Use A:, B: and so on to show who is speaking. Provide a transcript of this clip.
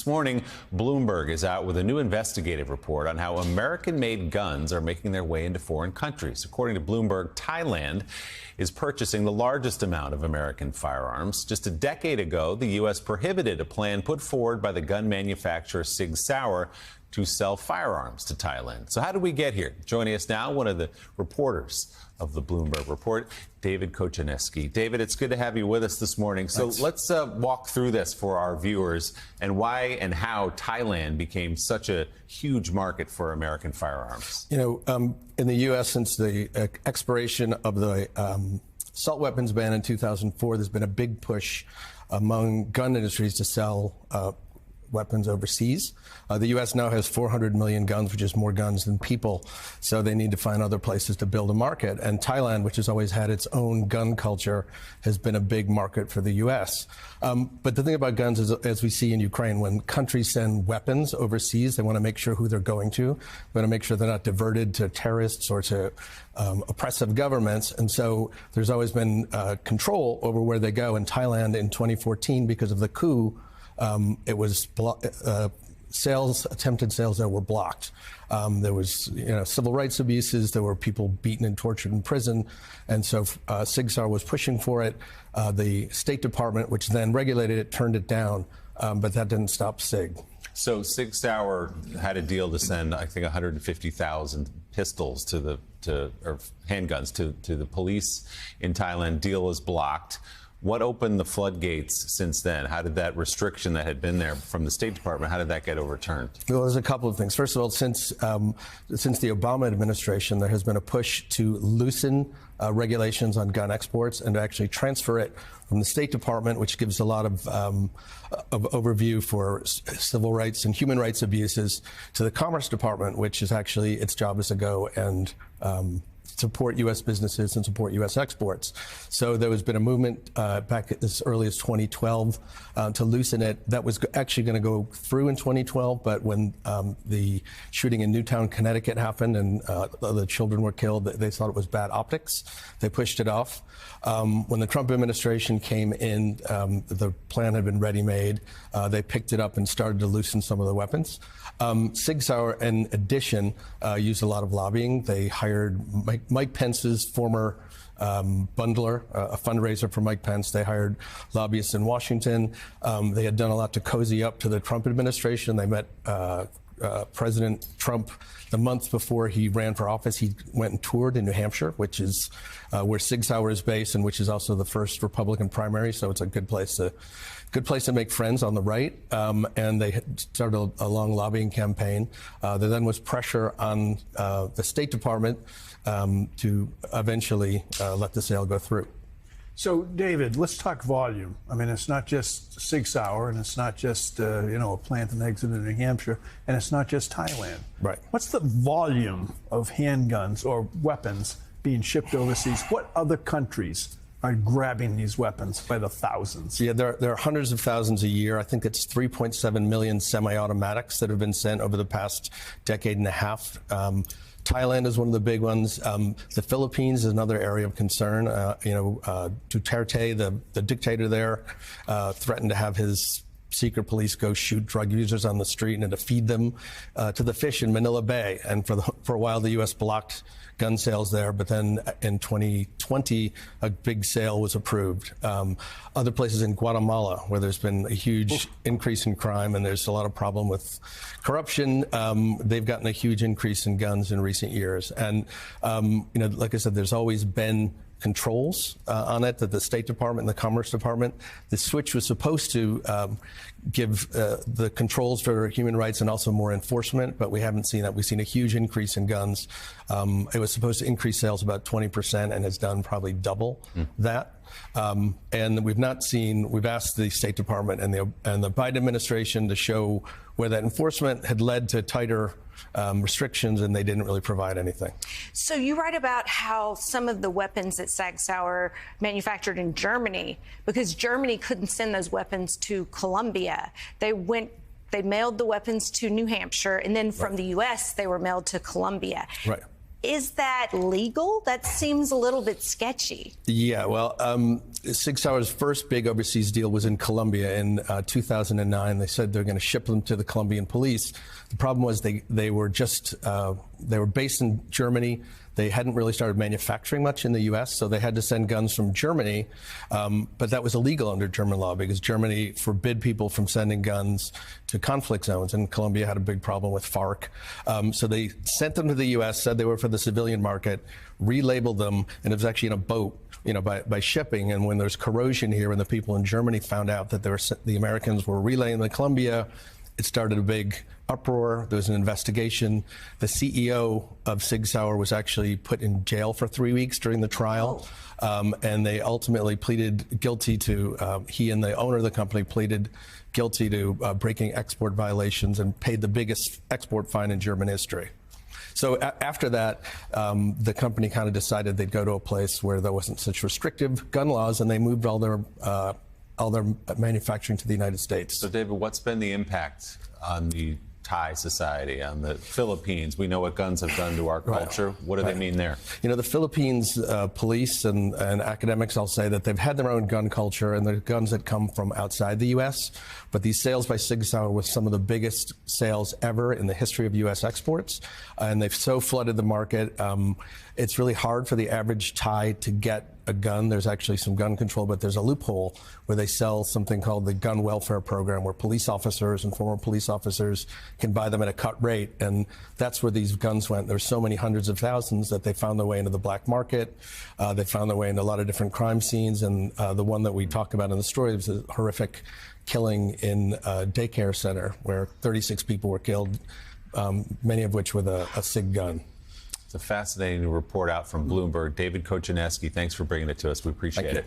A: This morning, Bloomberg is out with a new investigative report on how American-made guns are making their way into foreign countries. According to Bloomberg, Thailand is purchasing the largest amount of American firearms. Just a decade ago, the U.S. prohibited a plan put forward by the gun manufacturer Sig Sauer to sell firearms to Thailand. So how did we get here? Joining us now, one of the reporters of the Bloomberg Report, David Kochaneski. David, it's good to have you with us this morning. So let's walk through this for our viewers and why and how Thailand became such a huge market for American firearms.
B: You know, in the U.S., since the expiration of the assault weapons ban in 2004, there's been a big push among gun industries to sell weapons overseas. The U.S. now has 400 million guns, which is more guns than people, so they need to find other places to build a market. And Thailand, which has always had its own gun culture, has been a big market for the U.S. But the thing about guns is, as we see in Ukraine, when countries send weapons overseas, they want to make sure who they're going to. They want to make sure they're not diverted to terrorists or to oppressive governments. And so there's always been control over where they go. In Thailand in 2014, because of the coup, it was attempted sales that were blocked. There was, civil rights abuses. There were people beaten and tortured in prison, and so Sig Sauer was pushing for it. The State Department, which then regulated it, turned it down, but that didn't stop Sig.
A: So Sig Sauer had a deal to send, I think, 150,000 pistols or handguns to the police in Thailand. Deal was blocked. What opened the floodgates since then? How did that restriction that had been there from the State Department, how did that get overturned?
B: Well, there's a couple of things. First of all, since the Obama administration, there has been a push to loosen regulations on gun exports and to actually transfer it from the State Department, which gives a lot of overview for civil rights and human rights abuses, to the Commerce Department, which is actually its job is to go and support U.S. businesses and support U.S. exports. So there has been a movement back as early as 2012 to loosen it. That was actually going to go through in 2012, but when the shooting in Newtown, Connecticut happened and the children were killed, they thought it was bad optics. They pushed it off. When the Trump administration came in, the plan had been ready-made. They picked it up and started to loosen some of the weapons. Sig Sauer, in addition, used a lot of lobbying. They hired Mike Pence's former bundler, a fundraiser for Mike Pence. They hired lobbyists in Washington. They had done a lot to cozy up to the Trump administration. They met President Trump the month before he ran for office. He went and toured in New Hampshire, which is where Sig Sauer is based, and which is also the first Republican primary. So it's a good place to make friends on the right. And they started a long lobbying campaign. There then was pressure on the State Department to eventually let the sale go through.
C: So, David, let's talk volume. I mean, it's not just Sig Sauer, and it's not just, a plant in Exeter, New Hampshire, and it's not just Thailand.
B: Right.
C: What's the volume of handguns or weapons being shipped overseas? What other countries are grabbing these weapons by the thousands?
B: Yeah, there are hundreds of thousands a year. I think it's 3.7 million semi-automatics that have been sent over the past decade and a half. Thailand is one of the big ones. The Philippines is another area of concern. Duterte, the dictator there, threatened to have his secret police go shoot drug users on the street and to feed them to the fish in Manila Bay. And for a while, the U.S. blocked gun sales there. But then in 2020, a big sale was approved. Other places in Guatemala, where there's been a huge increase in crime and there's a lot of problem with corruption, they've gotten a huge increase in guns in recent years. And, like I said, there's always been controls on it, that the State Department and the Commerce Department. The switch was supposed to give the controls for human rights and also more enforcement, but we haven't seen that. We've seen a huge increase in guns. It was supposed to increase sales about 20% and has done probably double that. And we've asked the State Department and the Biden administration to show where that enforcement had led to tighter restrictions, and they didn't really provide anything.
D: So you write about how some of the weapons that Sig Sauer manufactured in Germany, because Germany couldn't send those weapons to Colombia, they mailed the weapons to New Hampshire, and then from the U.S., they were mailed to Colombia.
B: Right.
D: Is that legal? That seems a little bit sketchy.
B: Yeah, well, Sig Sauer's first big overseas deal was in Colombia in 2009. They said they're going to ship them to the Colombian police. The problem was they were based in Germany. They hadn't really started manufacturing much in the U.S., so they had to send guns from Germany. But that was illegal under German law because Germany forbid people from sending guns to conflict zones, and Colombia had a big problem with FARC. So they sent them to the U.S., said they were for the civilian market, relabeled them, and it was actually in a boat, by shipping. And when there's corrosion here, and the people in Germany found out that the Americans were relaying to Colombia, it started a big uproar. There was an investigation. The CEO of Sig Sauer was actually put in jail for 3 weeks during the trial. And they ultimately pleaded guilty to, he and the owner of the company pleaded guilty to breaking export violations and paid the biggest export fine in German history. So after that, the company kind of decided they'd go to a place where there wasn't such restrictive gun laws, and they moved all their manufacturing to the United States.
A: So, David, what's been the impact on the Thai society, on the Philippines? We know what guns have done to our culture. What do they mean there?
B: The Philippines police and academics, I'll say that they've had their own gun culture, and they're guns that come from outside the U.S. But these sales by Sig Sauer were some of the biggest sales ever in the history of U.S. exports, and they've so flooded the market. It's really hard for the average Thai to get a gun. There's actually some gun control, but there's a loophole where they sell something called the gun welfare program, where police officers and former police officers can buy them at a cut rate. And that's where these guns went. There's so many hundreds of thousands that they found their way into the black market. They found their way into a lot of different crime scenes. And the one that we talk about in the story was a horrific killing in a daycare center where 36 people were killed, many of which with a SIG gun.
A: It's a fascinating report out from Bloomberg. David Kochaneski, thanks for bringing it to us. We appreciate it.